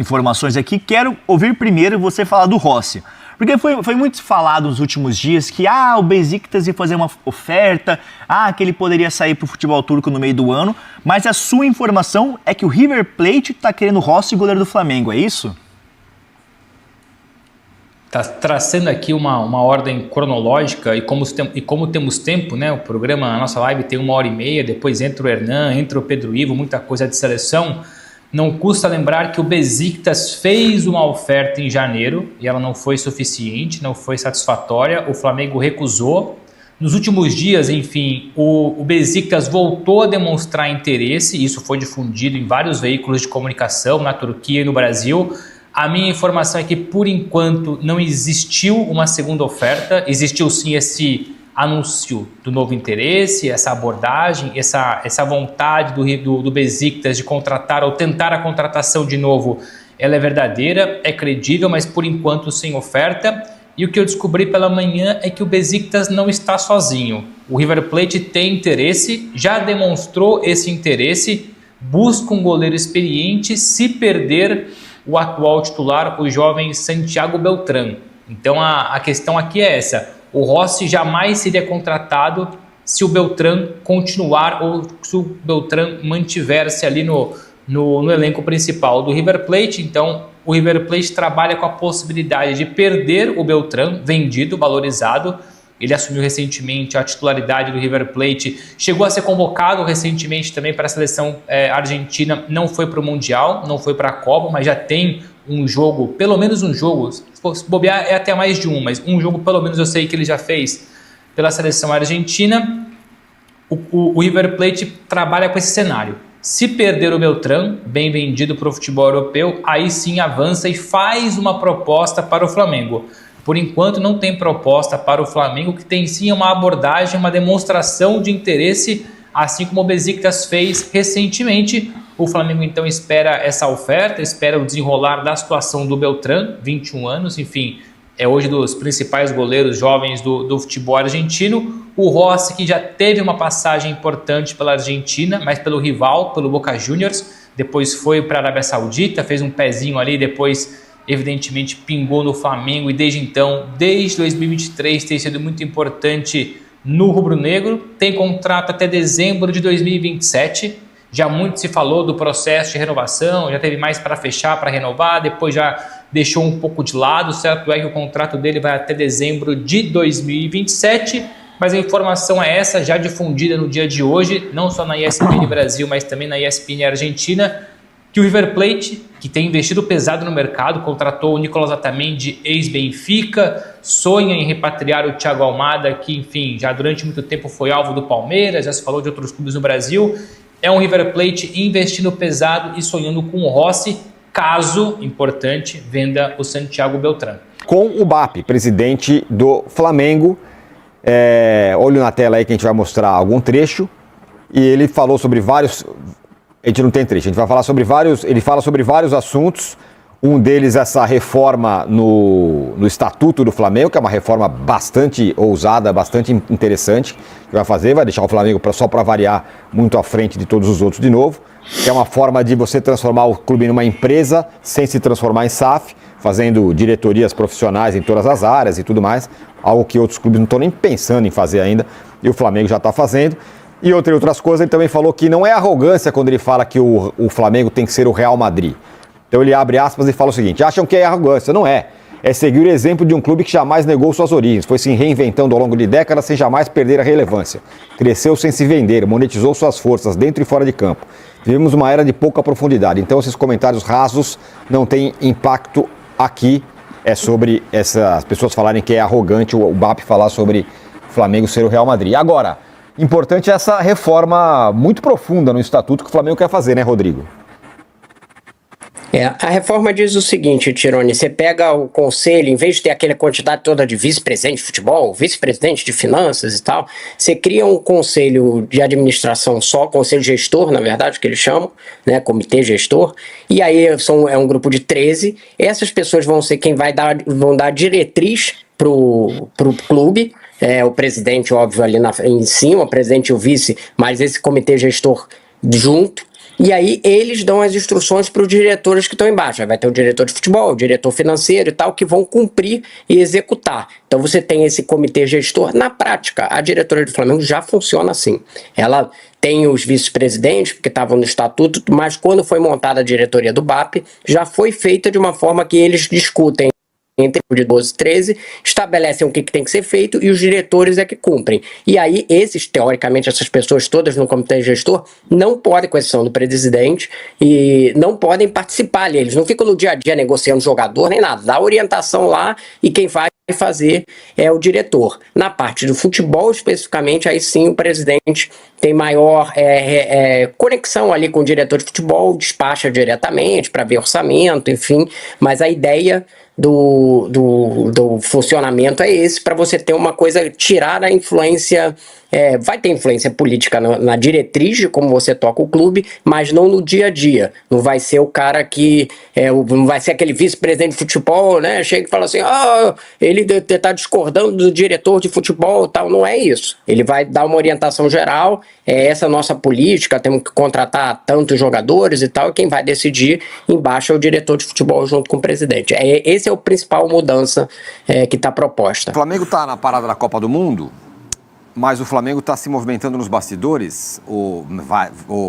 informações aqui. Quero ouvir primeiro você falar do Rossi. Porque foi muito falado nos últimos dias que o Beşiktaş ia fazer uma oferta, que ele poderia sair para o futebol turco no meio do ano, mas a sua informação é que o River Plate está querendo o Rossi, goleiro do Flamengo, é isso? Está traçando aqui uma ordem cronológica e como temos tempo, né? O programa, a nossa live tem 1h30, depois entra o Hernan, entra o Pedro Ivo, muita coisa de seleção. Não custa lembrar que o Beşiktaş fez uma oferta em janeiro e ela não foi suficiente, não foi satisfatória, o Flamengo recusou. Nos últimos dias, enfim, o Beşiktaş voltou a demonstrar interesse, isso foi difundido em vários veículos de comunicação na Turquia e no Brasil. A minha informação é que, por enquanto, não existiu uma segunda oferta, existiu sim esse anúncio do novo interesse, essa abordagem, essa vontade do Beşiktaş de contratar ou tentar a contratação de novo, ela é verdadeira, é credível, mas por enquanto sem oferta. E o que eu descobri pela manhã é que o Beşiktaş não está sozinho. O River Plate tem interesse, já demonstrou esse interesse, busca um goleiro experiente se perder o atual titular, o jovem Santiago Beltrán. Então a questão aqui é essa: o Rossi jamais seria contratado se o Beltrán continuar ou se o Beltrán mantiver-se ali no elenco principal do River Plate. Então o River Plate trabalha com a possibilidade de perder o Beltrán, vendido, valorizado. Ele assumiu recentemente a titularidade do River Plate, chegou a ser convocado recentemente também para a seleção argentina, não foi para o Mundial, não foi para a Copa, mas já tem um jogo, pelo menos um jogo, se bobear é até mais de um, mas um jogo pelo menos eu sei que ele já fez pela seleção argentina. O River Plate trabalha com esse cenário. Se perder o Beltrán, bem vendido para o futebol europeu, aí sim avança e faz uma proposta para o Flamengo. Por enquanto não tem proposta para o Flamengo, que tem sim uma abordagem, uma demonstração de interesse, assim como o Beşiktaş fez recentemente. O Flamengo então espera essa oferta, espera o desenrolar da situação do Beltrán, 21 anos, enfim, é hoje dos principais goleiros jovens do futebol argentino. O Rossi, que já teve uma passagem importante pela Argentina, mas pelo rival, pelo Boca Juniors, depois foi para a Arábia Saudita, fez um pezinho ali, depois evidentemente pingou no Flamengo e desde então, desde 2023, tem sido muito importante no rubro-negro. Tem contrato até dezembro de 2027, já muito se falou do processo de renovação, já teve mais para fechar, para renovar, depois já deixou um pouco de lado. Certo é que o contrato dele vai até dezembro de 2027, mas a informação é essa, já difundida no dia de hoje, não só na ESPN Brasil, mas também na ESPN Argentina, que o River Plate, que tem investido pesado no mercado, contratou o Nicolás Otamendi, ex-Benfica, sonha em repatriar o Thiago Almada, que, enfim, já durante muito tempo foi alvo do Palmeiras, já se falou de outros clubes no Brasil. É um River Plate investindo pesado e sonhando com o Rossi, caso, importante, venda o Santiago Beltrán. Com o BAP, presidente do Flamengo, olho na tela aí que a gente vai mostrar algum trecho, e ele falou sobre vários... A gente não tem trecho, a gente vai falar sobre vários, ele fala sobre vários assuntos, um deles essa reforma no Estatuto do Flamengo, que é uma reforma bastante ousada, bastante interessante, que vai fazer, vai deixar o Flamengo só para variar muito à frente de todos os outros de novo, que é uma forma de você transformar o clube numa empresa sem se transformar em SAF, fazendo diretorias profissionais em todas as áreas e tudo mais, algo que outros clubes não estão nem pensando em fazer ainda, e o Flamengo já está fazendo. E outras coisas, ele também falou que não é arrogância quando ele fala que o Flamengo tem que ser o Real Madrid. Então ele abre aspas e fala o seguinte: acham que é arrogância? Não é. É seguir o exemplo de um clube que jamais negou suas origens, foi se reinventando ao longo de décadas sem jamais perder a relevância. Cresceu sem se vender, monetizou suas forças dentro e fora de campo. Vivemos uma era de pouca profundidade, então esses comentários rasos não têm impacto aqui. É sobre essas pessoas falarem que é arrogante o BAP falar sobre o Flamengo ser o Real Madrid. Agora, importante é essa reforma muito profunda no estatuto que o Flamengo quer fazer, né, Rodrigo? A reforma diz o seguinte, Tironi: você pega o conselho, em vez de ter aquela quantidade toda de vice-presidente de futebol, vice-presidente de finanças e tal, você cria um conselho de administração só, conselho gestor, na verdade, que eles chamam, né, comitê gestor, e aí é um grupo de 13, essas pessoas vão ser quem vão dar diretriz pro clube, o presidente, óbvio, ali em cima, o presidente e o vice, mas esse comitê gestor junto. e aí eles dão as instruções para os diretores que estão embaixo. Aí vai ter o diretor de futebol, o diretor financeiro e tal, que vão cumprir e executar. Então você tem esse comitê gestor. Na prática, a diretoria do Flamengo já funciona assim. Ela tem os vice-presidentes, porque estavam no estatuto, mas quando foi montada a diretoria do BAP, já foi feita de uma forma que eles discutem entre de 12 e 13, estabelecem o que tem que ser feito e os diretores é que cumprem. E aí, teoricamente, essas pessoas todas no comitê gestor não podem, com exceção do presidente, e não podem participar ali. Eles não ficam no dia a dia negociando jogador nem nada. Dá orientação lá e quem vai fazer é o diretor. Na parte do futebol, especificamente, aí sim o presidente tem maior conexão ali com o diretor de futebol, despacha diretamente para ver orçamento, enfim, mas a ideia do funcionamento é esse, para você ter uma coisa, tirar a influência, vai ter influência política na diretriz de como você toca o clube, mas não no dia a dia. Não vai ser o cara que, não vai ser aquele vice-presidente de futebol, né, chega e fala assim, ele está discordando do diretor de futebol e tal, não é isso. Ele vai dar uma orientação geral, essa nossa política, temos que contratar tantos jogadores e tal, e quem vai decidir embaixo é o diretor de futebol junto com o presidente. Esse é a principal mudança que está proposta. O Flamengo está na parada da Copa do Mundo, mas o Flamengo está se movimentando nos bastidores, o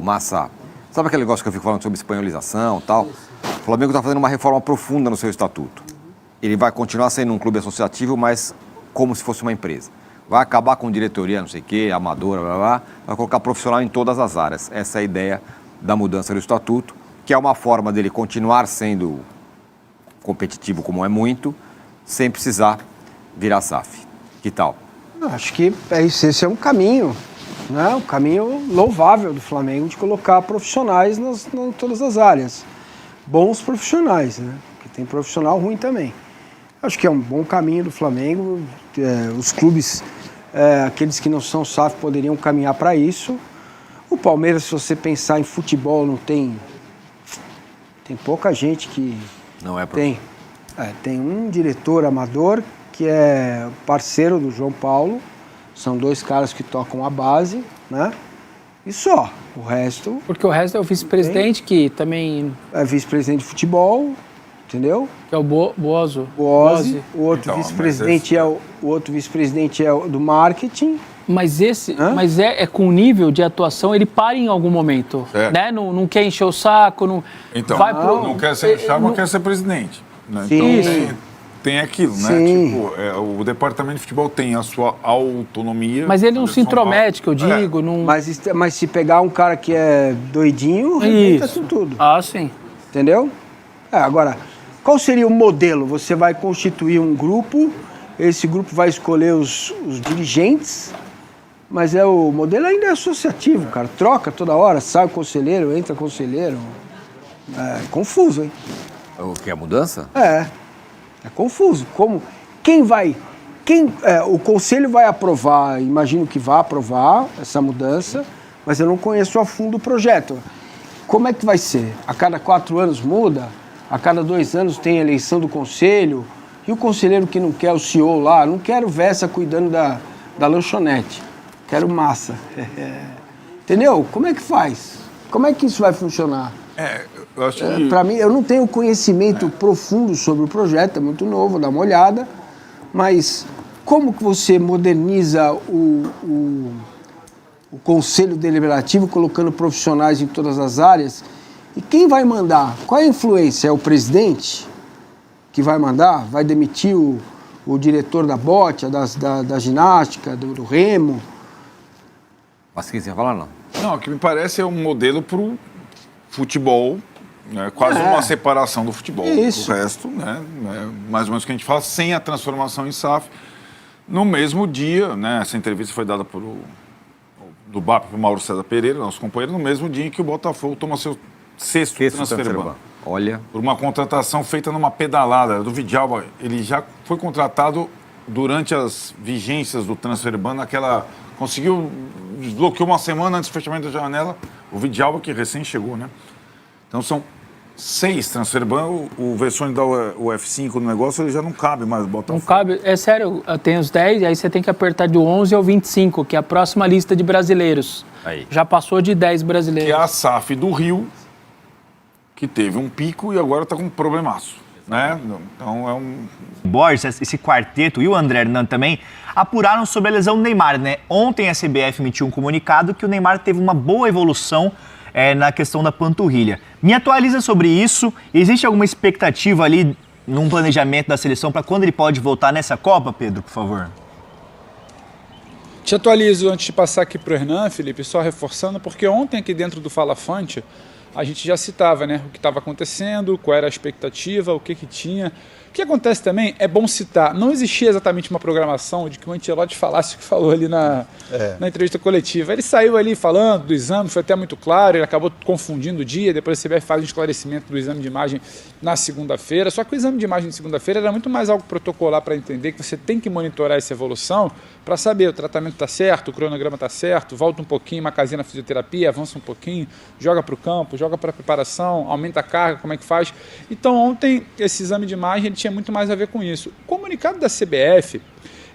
Massa, sabe aquele negócio que eu fico falando sobre espanholização e tal? O Flamengo está fazendo uma reforma profunda no seu estatuto. Ele vai continuar sendo um clube associativo, mas como se fosse uma empresa. Vai acabar com diretoria, não sei o quê, amadora, blá, blá, blá, vai colocar profissional em todas as áreas. Essa é a ideia da mudança do estatuto, que é uma forma dele continuar sendo competitivo como é muito, sem precisar virar SAF. Que tal? Acho que esse é um caminho, né? Um caminho louvável do Flamengo de colocar profissionais em todas as áreas. Bons profissionais, né? Porque tem profissional ruim também. Acho que é um bom caminho do Flamengo. Os clubes, aqueles que não são SAF, poderiam caminhar para isso. O Palmeiras, se você pensar em futebol, não tem pouca gente que Não é tem um diretor amador que é parceiro do João Paulo. São dois caras que tocam a base, né? E só. O resto... Porque o resto é o vice-presidente que também... É vice-presidente de futebol, entendeu? Que é o Bozo. O outro vice-presidente é o do marketing. Mas é com nível de atuação, ele para em algum momento, né? Não quer encher o saco, não... Então, vai não quer ser chave, mas quer ser presidente. Né? Sim. Então, tem aquilo, né? Sim. Tipo, o departamento de futebol tem a sua autonomia. Mas ele não se intromete, que eu digo. Não... Mas se pegar um cara que é doidinho, arrebenta com tudo. Sim. Entendeu? Agora, qual seria o modelo? Você vai constituir um grupo, esse grupo vai escolher os dirigentes, mas o modelo ainda é associativo, cara. Troca toda hora, sai o conselheiro, entra conselheiro. É confuso, hein? O que é a mudança? É confuso. O conselho vai aprovar, imagino que vai aprovar essa mudança, mas eu não conheço a fundo o projeto. Como é que vai ser? A cada 4 anos muda? A cada 2 anos tem eleição do conselho? E o conselheiro que não quer o CEO lá? Não quero Vessa cuidando da lanchonete. Quero Massa. Entendeu? Como é que faz? Como é que isso vai funcionar? Eu acho que... Para mim, eu não tenho conhecimento profundo sobre o projeto, é muito novo, dá uma olhada, mas como que você moderniza o Conselho Deliberativo colocando profissionais em todas as áreas? E quem vai mandar? Qual é a influência? É o presidente que vai mandar? Vai demitir o diretor da bote, da ginástica, do remo? Mas o que você ia falar, não? Não, o que me parece é um modelo para o futebol, né? Quase uma separação do futebol Isso. do resto, né? Mais ou menos o que a gente fala, sem a transformação em SAF. No mesmo dia, né? Essa entrevista foi dada do BAP para o Mauro César Pereira, nosso companheiro, no mesmo dia em que o Botafogo toma seu sexto transfer. Olha. Por uma contratação feita numa pedalada do Vidalba. Ele já foi contratado durante as vigências do transfer ban, desbloqueou uma semana antes do fechamento da janela, o Vidalba, que recém chegou, né? Então são 6 transfer ban, o versões da UF5 no negócio, ele já não cabe mais botar. Não cabe, é sério, tem os 10, e aí você tem que apertar do 11 ao 25, que é a próxima lista de brasileiros. Aí. Já passou de 10 brasileiros. Que é a SAF do Rio, que teve um pico e agora está com um problemaço, né? Então é um... Borges, esse quarteto e o André Hernan também apuraram sobre a lesão do Neymar, né? Ontem a CBF emitiu um comunicado que o Neymar teve uma boa evolução na questão da panturrilha. Me atualiza sobre isso. Existe alguma expectativa ali num planejamento da seleção para quando ele pode voltar nessa Copa, Pedro, por favor? Te atualizo antes de passar aqui para o Hernan, Felipe, só reforçando, porque ontem aqui dentro do Fala Fante a gente já citava, né, o que estava acontecendo, qual era a expectativa, o que tinha. O que acontece também, é bom citar, não existia exatamente uma programação de que o Ancelotti falasse o que falou ali na entrevista coletiva. Ele saiu ali falando do exame, foi até muito claro, ele acabou confundindo o dia, depois a CBF faz um esclarecimento do exame de imagem na segunda-feira, só que o exame de imagem de segunda-feira era muito mais algo protocolar para entender que você tem que monitorar essa evolução para saber o tratamento está certo, o cronograma está certo, volta um pouquinho, uma casinha na fisioterapia, avança um pouquinho, joga para o campo, joga para a preparação, aumenta a carga, como é que faz. Então ontem esse exame de imagem ele tinha muito mais a ver com isso. O comunicado da CBF,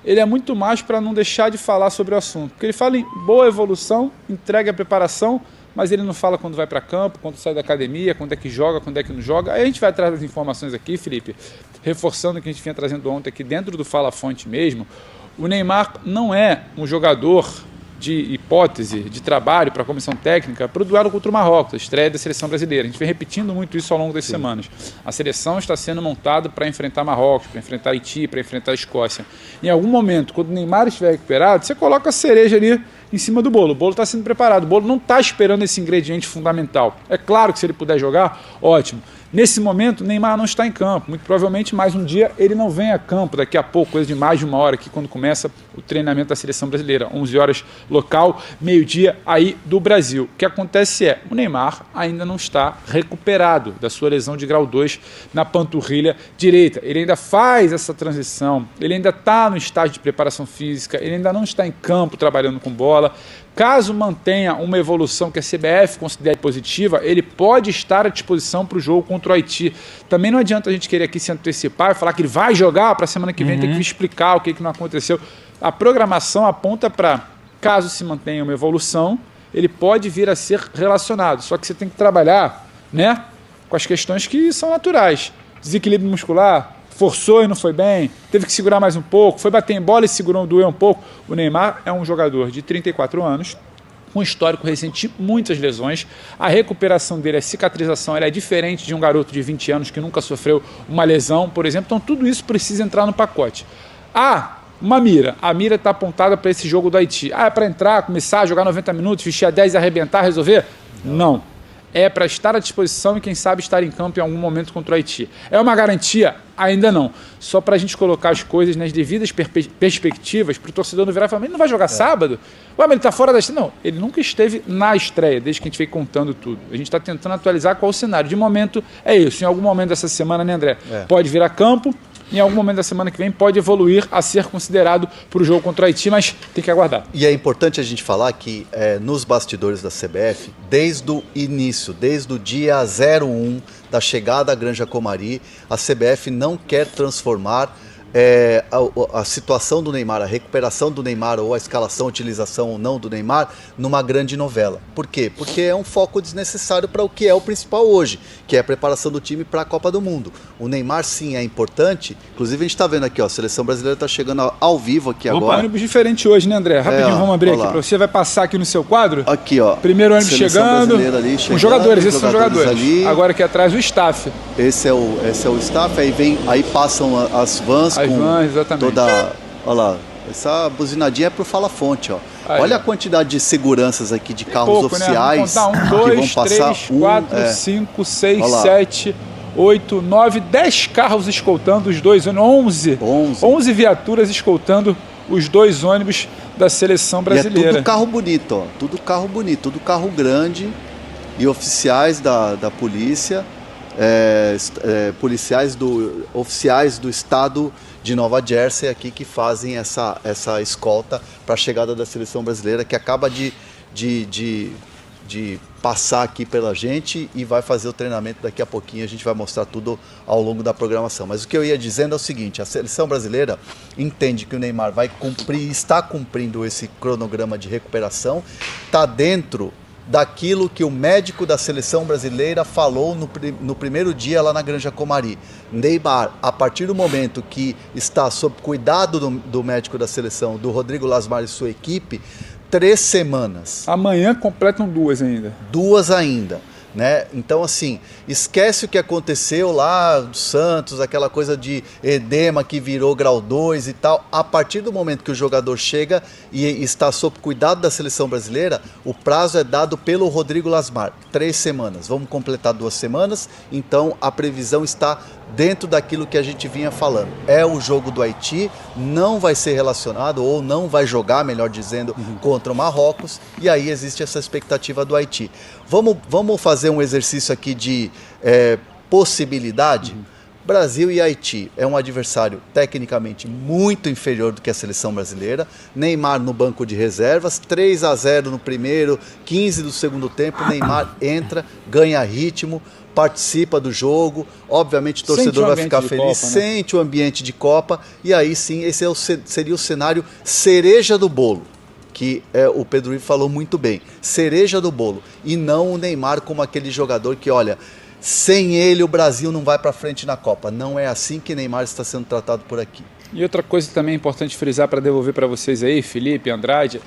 ele é muito mais para não deixar de falar sobre o assunto, porque ele fala em boa evolução, entrega a preparação, mas ele não fala quando vai para campo, quando sai da academia, quando é que joga, quando é que não joga. Aí a gente vai atrás das informações aqui, Felipe, reforçando o que a gente vinha trazendo ontem aqui dentro do Fala Fonte mesmo. O Neymar não é um jogador de hipótese, de trabalho para a comissão técnica para o duelo contra o Marrocos, a estreia da seleção brasileira. A gente vem repetindo muito isso ao longo das semanas. A seleção está sendo montada para enfrentar Marrocos, para enfrentar Haiti, para enfrentar a Escócia. Em algum momento, quando o Neymar estiver recuperado, você coloca a cereja ali em cima do bolo. O bolo está sendo preparado, o bolo não está esperando esse ingrediente fundamental. É claro que se ele puder jogar, ótimo. Nesse momento, o Neymar não está em campo. Muito provavelmente, mais um dia, ele não vem a campo. Daqui a pouco, coisa de mais de uma hora aqui, quando começa o treinamento da seleção brasileira. 11 horas local, meio-dia aí do Brasil. O que acontece é, o Neymar ainda não está recuperado da sua lesão de grau 2 na panturrilha direita. Ele ainda faz essa transição, ele ainda está no estágio de preparação física, ele ainda não está em campo trabalhando com bola. Caso mantenha uma evolução que a CBF considere positiva, ele pode estar à disposição para o jogo contra o Haiti. Também não adianta a gente querer aqui se antecipar e falar que ele vai jogar para a semana que vem, tem que explicar o que não aconteceu. A programação aponta para, caso se mantenha uma evolução, ele pode vir a ser relacionado. Só que você tem que trabalhar, né, com as questões que são naturais. Desequilíbrio muscular, forçou e não foi bem, teve que segurar mais um pouco, foi bater em bola e segurou, doeu um pouco. O Neymar é um jogador de 34 anos, com histórico recente de muitas lesões. A recuperação dele, a cicatrização, ela é diferente de um garoto de 20 anos que nunca sofreu uma lesão, por exemplo. Então tudo isso precisa entrar no pacote. Uma mira. A mira está apontada para esse jogo do Haiti. É para entrar, começar a jogar 90 minutos, vestir a 10 e arrebentar, resolver? Não. É para estar à disposição e, quem sabe, estar em campo em algum momento contra o Haiti. É uma garantia? Ainda não. Só para a gente colocar as coisas nas devidas perspectivas, para o torcedor não virar e falar, mas ele não vai jogar sábado? Ué, mas ele está fora da estreia? Não, ele nunca esteve na estreia, desde que a gente veio contando tudo. A gente está tentando atualizar qual o cenário. De momento, é isso. Em algum momento dessa semana, né, André? Pode vir a campo. Em algum momento da semana que vem pode evoluir a ser considerado para o jogo contra o Haiti, mas tem que aguardar. E é importante a gente falar que nos bastidores da CBF, desde o início, desde o dia 01 da chegada à Granja Comari, a CBF não quer transformar a situação do Neymar, a recuperação do Neymar ou a escalação, utilização ou não do Neymar numa grande novela. Por quê? Porque é um foco desnecessário para o que é o principal hoje, que é a preparação do time para a Copa do Mundo. O Neymar sim é importante, inclusive a gente está vendo aqui, ó, a seleção brasileira está chegando ao vivo aqui agora. Ônibus diferente hoje, né, André? Rapidinho, vamos abrir aqui para você, vai passar aqui no seu quadro. Aqui, ó. Primeiro ônibus chegando, os jogadores, esses são jogadores. Ali. Agora aqui atrás o staff. Esse é o staff, aí passam as vans. Exatamente. Toda, olha lá, essa buzinadinha é pro Fala Fonte, ó. Aí. Olha a quantidade de seguranças aqui de carros oficiais. Né? Vamos contar 1, 2, 3, 4, 5, 6, 7, 8, 9, 10 carros escoltando os dois ônibus. 11 viaturas escoltando os dois ônibus da seleção brasileira. E é tudo carro bonito, ó. Tudo carro bonito, tudo carro grande. E oficiais da polícia, oficiais do estado de Nova Jersey aqui que fazem essa escolta para a chegada da seleção brasileira, que acaba de passar aqui pela gente e vai fazer o treinamento daqui a pouquinho. A gente vai mostrar tudo ao longo da programação. Mas o que eu ia dizendo é o seguinte: a seleção brasileira entende que o Neymar vai cumprir, está cumprindo esse cronograma de recuperação, está dentro daquilo que o médico da seleção brasileira falou no primeiro dia lá na Granja Comari. Neymar, a partir do momento que está sob cuidado do médico da seleção, do Rodrigo Lasmar e sua equipe, 3 semanas. Amanhã completam 2 ainda. 2 ainda. Né? Então, assim, esquece o que aconteceu lá do Santos, aquela coisa de edema que virou grau 2 e tal. A partir do momento que o jogador chega e está sob cuidado da seleção brasileira, o prazo é dado pelo Rodrigo Lasmar, 3 semanas. Vamos completar 2 semanas, então a previsão está dentro daquilo que a gente vinha falando. É o jogo do Haiti, não vai ser relacionado, ou não vai jogar, melhor dizendo, contra o Marrocos, e aí existe essa expectativa do Haiti. Vamos fazer um exercício aqui de possibilidade? Brasil e Haiti é um adversário tecnicamente muito inferior do que a seleção brasileira. Neymar no banco de reservas, 3-0 no primeiro, 15 do segundo tempo, Neymar entra, ganha ritmo, participa do jogo, obviamente o torcedor vai ficar feliz, Copa, né? Sente o ambiente de Copa, e aí sim, esse seria o cenário cereja do bolo, que o Pedro Ivo falou muito bem, cereja do bolo, e não o Neymar como aquele jogador que, olha, sem ele o Brasil não vai para frente na Copa. Não é assim que Neymar está sendo tratado por aqui. E outra coisa também importante frisar para devolver para vocês aí, Felipe, Andrade,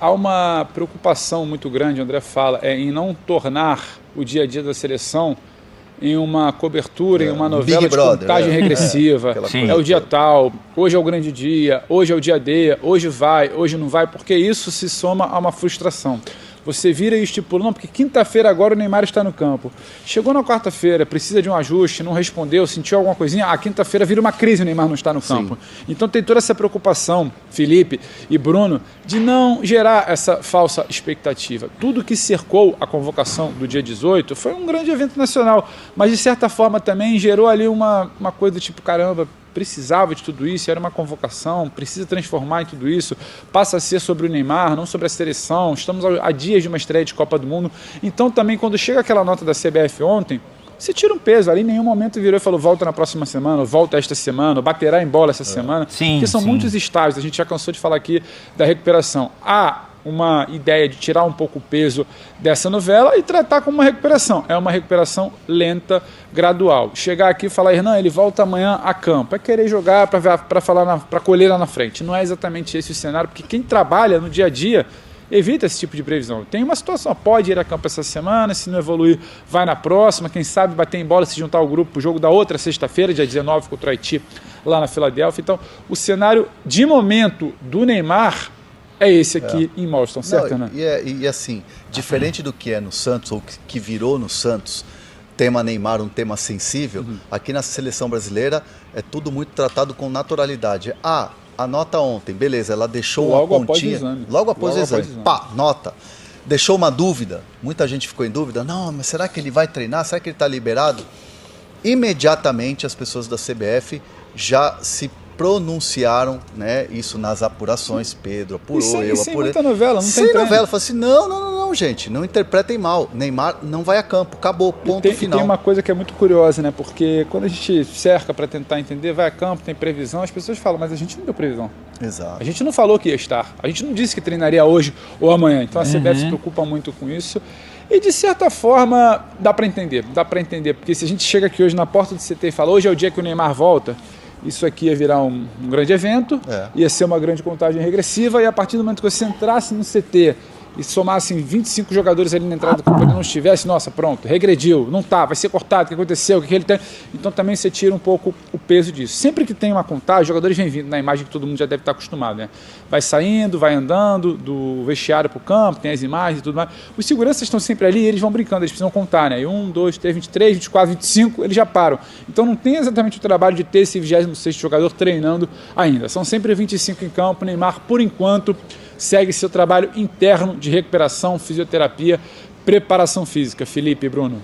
há uma preocupação muito grande, o André fala, em não tornar o dia a dia da seleção em uma cobertura, em uma novela Big Brother, de contagem regressiva. É o dia tal, hoje é o grande dia, hoje é o dia D, hoje vai, hoje não vai, porque isso se soma a uma frustração. Você vira e estipula, não, porque quinta-feira agora o Neymar está no campo. Chegou na quarta-feira, precisa de um ajuste, não respondeu, sentiu alguma coisinha, a quinta-feira vira uma crise, o Neymar não está no campo. Então tem toda essa preocupação, Felipe e Bruno, de não gerar essa falsa expectativa. Tudo que cercou a convocação do dia 18 foi um grande evento nacional, mas de certa forma também gerou ali uma coisa do tipo, caramba, precisava de tudo isso, era uma convocação, precisa transformar em tudo isso, passa a ser sobre o Neymar, não sobre a seleção, estamos a dias de uma estreia de Copa do Mundo. Então também quando chega aquela nota da CBF ontem, você tira um peso, ali em nenhum momento virou e falou volta na próxima semana, volta esta semana, baterá em bola essa semana, porque são muitos estágios, a gente já cansou de falar aqui da recuperação. Uma ideia de tirar um pouco o peso dessa novela e tratar como uma recuperação. É uma recuperação lenta, gradual. Chegar aqui e falar, Hernan, ele volta amanhã a campo. É querer jogar para colher lá na frente. Não é exatamente esse o cenário, porque quem trabalha no dia a dia evita esse tipo de previsão. Tem uma situação, pode ir a campo essa semana, se não evoluir, vai na próxima, quem sabe bater em bola, se juntar ao grupo, o jogo da outra sexta-feira, dia 19, contra o Haiti, lá na Filadélfia. Então, o cenário de momento do Neymar é esse aqui em Boston, certo, né? E assim, diferente do que é no Santos, ou que virou no Santos, tema Neymar, um tema sensível, aqui na seleção brasileira é tudo muito tratado com naturalidade. A nota ontem, beleza, ela deixou logo uma pontinha. Logo após o exame. Pá, nota. Deixou uma dúvida, muita gente ficou em dúvida, não, mas será que ele vai treinar? Será que ele está liberado? Imediatamente as pessoas da CBF já se pronunciaram, né, isso nas apurações, Pedro apurou, eu apurei. Muita novela, não tem novela, falou assim, não, gente, não interpretem mal, Neymar não vai a campo, acabou, ponto final. E tem uma coisa que é muito curiosa, né, porque quando a gente cerca para tentar entender, vai a campo, tem previsão, as pessoas falam, mas a gente não deu previsão. Exato. A gente não falou que ia estar, a gente não disse que treinaria hoje ou amanhã, então a CBF se preocupa muito com isso. E de certa forma, dá para entender, porque se a gente chega aqui hoje na porta do CT e fala, hoje é o dia que o Neymar volta, isso aqui ia virar um grande evento, ia ser uma grande contagem regressiva, e a partir do momento que você entrasse no CT e somassem 25 jogadores ali na entrada do campo, ele não estivesse, nossa, pronto, regrediu, não tá, vai ser cortado, o que aconteceu, o que ele tem. Então também você tira um pouco o peso disso. Sempre que tem uma contagem, os jogadores vêm vindo na imagem que todo mundo já deve estar acostumado, né? Vai saindo, vai andando do vestiário para o campo, tem as imagens e tudo mais. Os seguranças estão sempre ali e eles vão brincando, eles precisam contar, né? 1, 2, 3, 23, 24, 25, eles já param. Então não tem exatamente o trabalho de ter esse 26º jogador treinando ainda. São sempre 25 em campo. Neymar, por enquanto, segue seu trabalho interno de recuperação, fisioterapia, preparação física. Felipe e Bruno.